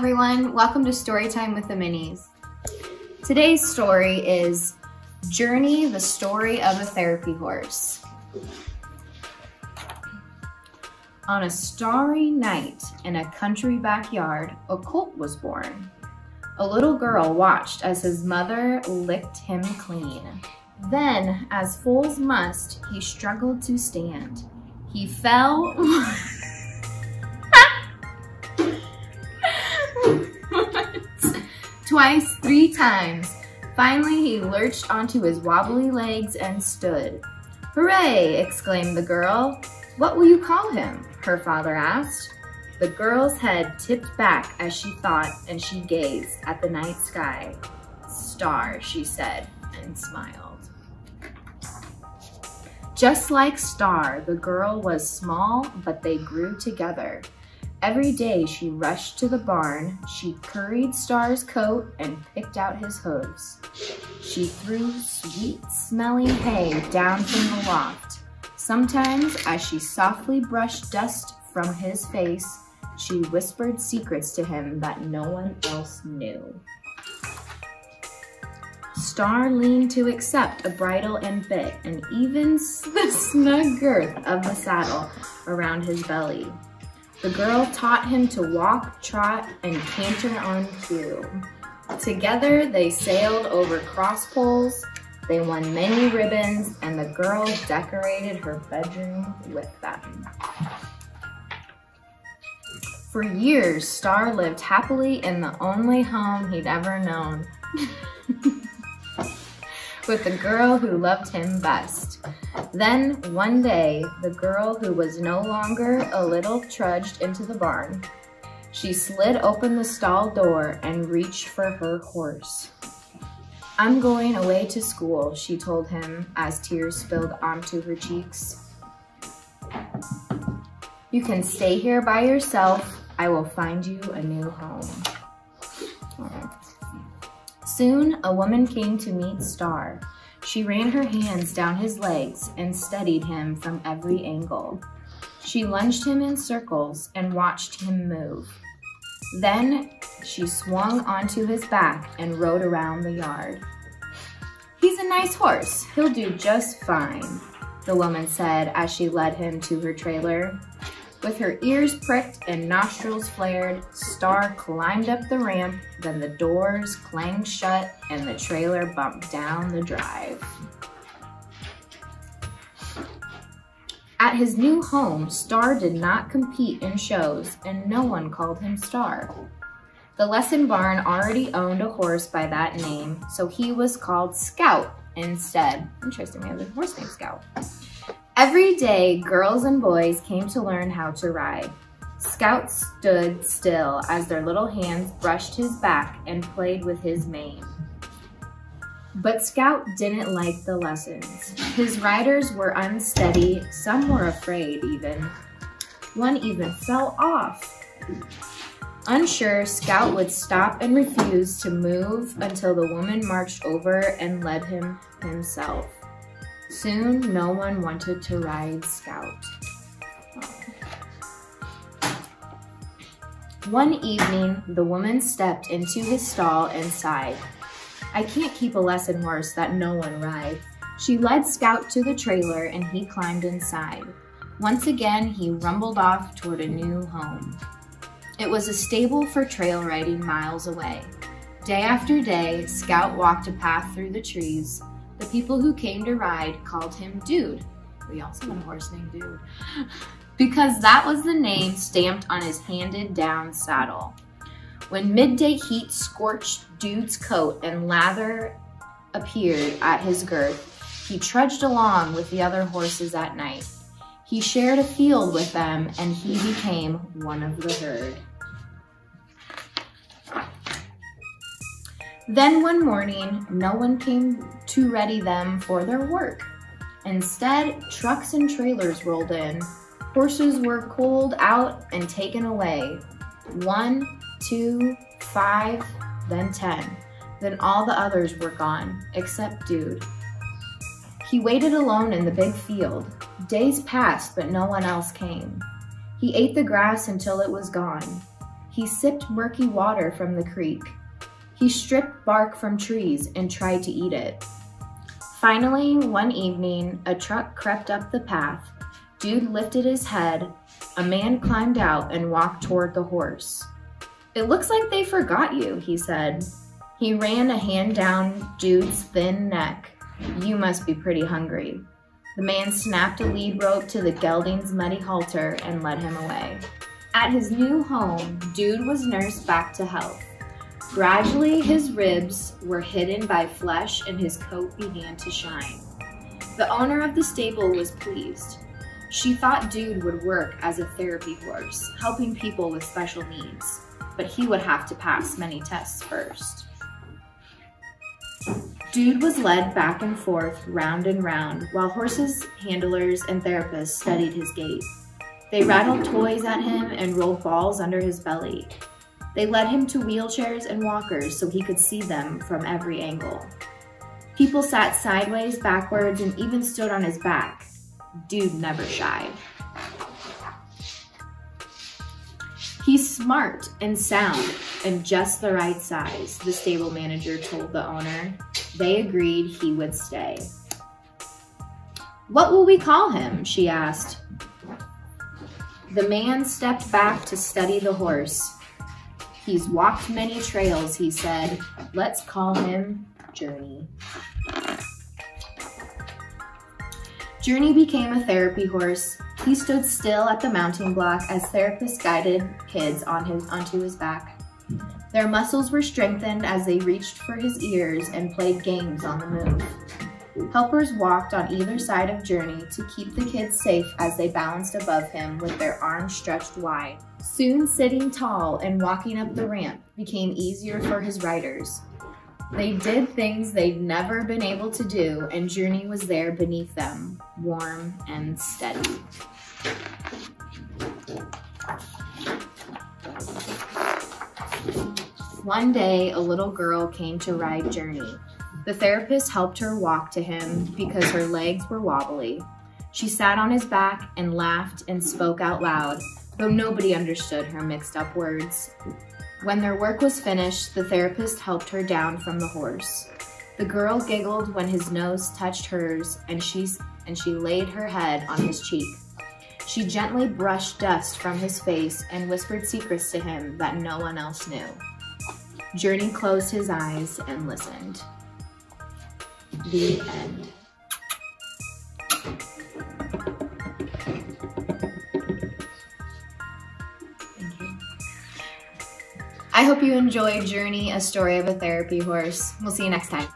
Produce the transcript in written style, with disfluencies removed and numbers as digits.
everyone, welcome to Storytime with the Minis. Today's story is Journey, the Story of a Therapy Horse. On a starry night in a country backyard, a colt was born. A little girl watched as his mother licked him clean. Then, as foals must, he struggled to stand. He fell twice, 3 times. Finally, he lurched onto his wobbly legs and stood. "Hooray!" exclaimed the girl. "What will you call him?" her father asked. The girl's head tipped back as she thought, and she gazed at the night sky. "Star," she said, and smiled. Just like Star, the girl was small, but they grew together. Every day she rushed to the barn, she curried Star's coat and picked out his hooves. She threw sweet-smelling hay down from the loft. Sometimes, as she softly brushed dust from his face, she whispered secrets to him that no one else knew. Star leaned to accept a bridle and bit, and even the snug girth of the saddle around his belly. The girl taught him to walk, trot, and canter on cue. Together, they sailed over cross poles, they won many ribbons, and the girl decorated her bedroom with them. For years, Star lived happily in the only home he'd ever known, with the girl who loved him best. Then, one day, the girl who was no longer a little trudged into the barn. She slid open the stall door and reached for her horse. "I'm going away to school," she told him as tears spilled onto her cheeks. "You can stay here by yourself. I will find you a new home." Soon, a woman came to meet Star. She ran her hands down his legs and studied him from every angle. She lunged him in circles and watched him move. Then, she swung onto his back and rode around the yard. "He's a nice horse. He'll do just fine," the woman said as she led him to her trailer. With her ears pricked and nostrils flared, Star climbed up the ramp, then the doors clanged shut and the trailer bumped down the drive. At his new home, Star did not compete in shows and no one called him Star. The lesson barn already owned a horse by that name, so he was called Scout instead. Interesting, we have a horse named Scout. Every day, girls and boys came to learn how to ride. Scout stood still as their little hands brushed his back and played with his mane. But Scout didn't like the lessons. His riders were unsteady, some were afraid even. One even fell off. Unsure, Scout would stop and refuse to move until the woman marched over and led him himself. Soon, no one wanted to ride Scout. One evening, the woman stepped into his stall and sighed. "I can't keep a lesson horse that no one rides." She led Scout to the trailer and he climbed inside. Once again, he rumbled off toward a new home. It was a stable for trail riding miles away. Day after day, Scout walked a path through the trees. The people who came to ride called him Dude. We also had a horse named Dude. Because that was the name stamped on his handed-down saddle. When midday heat scorched Dude's coat and lather appeared at his girth, he trudged along with the other horses at night. He shared a field with them and he became one of the herd. Then one morning, no one came to ready them for their work. Instead, trucks and trailers rolled in. Horses were pulled out and taken away. 1, 2, 5, then 10. Then all the others were gone, except Dude. He waited alone in the big field. Days passed, but no one else came. He ate the grass until it was gone. He sipped murky water from the creek. He stripped bark from trees and tried to eat it. Finally, one evening, a truck crept up the path. Dude lifted his head. A man climbed out and walked toward the horse. "It looks like they forgot you," he said. He ran a hand down Dude's thin neck. "You must be pretty hungry." The man snapped a lead rope to the gelding's muddy halter and led him away. At his new home, Dude was nursed back to health. Gradually, his ribs were hidden by flesh and his coat began to shine. The owner of the stable was pleased. She thought Dude would work as a therapy horse, helping people with special needs, but he would have to pass many tests first. Dude was led back and forth, round and round, while horses, handlers, and therapists studied his gait. They rattled toys at him and rolled balls under his belly. They led him to wheelchairs and walkers so he could see them from every angle. People sat sideways, backwards, and even stood on his back. Dude never shied. "He's smart and sound and just the right size," the stable manager told the owner. They agreed he would stay. "What will we call him?" she asked. The man stepped back to study the horse. "He's walked many trails," he said. "Let's call him Journey." Journey became a therapy horse. He stood still at the mounting block as therapists guided kids onto his back. Their muscles were strengthened as they reached for his ears and played games on the move. Helpers walked on either side of Journey to keep the kids safe as they balanced above him with their arms stretched wide. Soon sitting tall and walking up the ramp became easier for his riders. They did things they'd never been able to do, and Journey was there beneath them, warm and steady. One day, a little girl came to ride Journey. The therapist helped her walk to him because her legs were wobbly. She sat on his back and laughed and spoke out loud, though nobody understood her mixed up words. When their work was finished, the therapist helped her down from the horse. The girl giggled when his nose touched hers, and she laid her head on his cheek. She gently brushed dust from his face and whispered secrets to him that no one else knew. Journey closed his eyes and listened. The end. Thank you. I hope you enjoyed Journey, A Story of a Therapy Horse. We'll see you next time.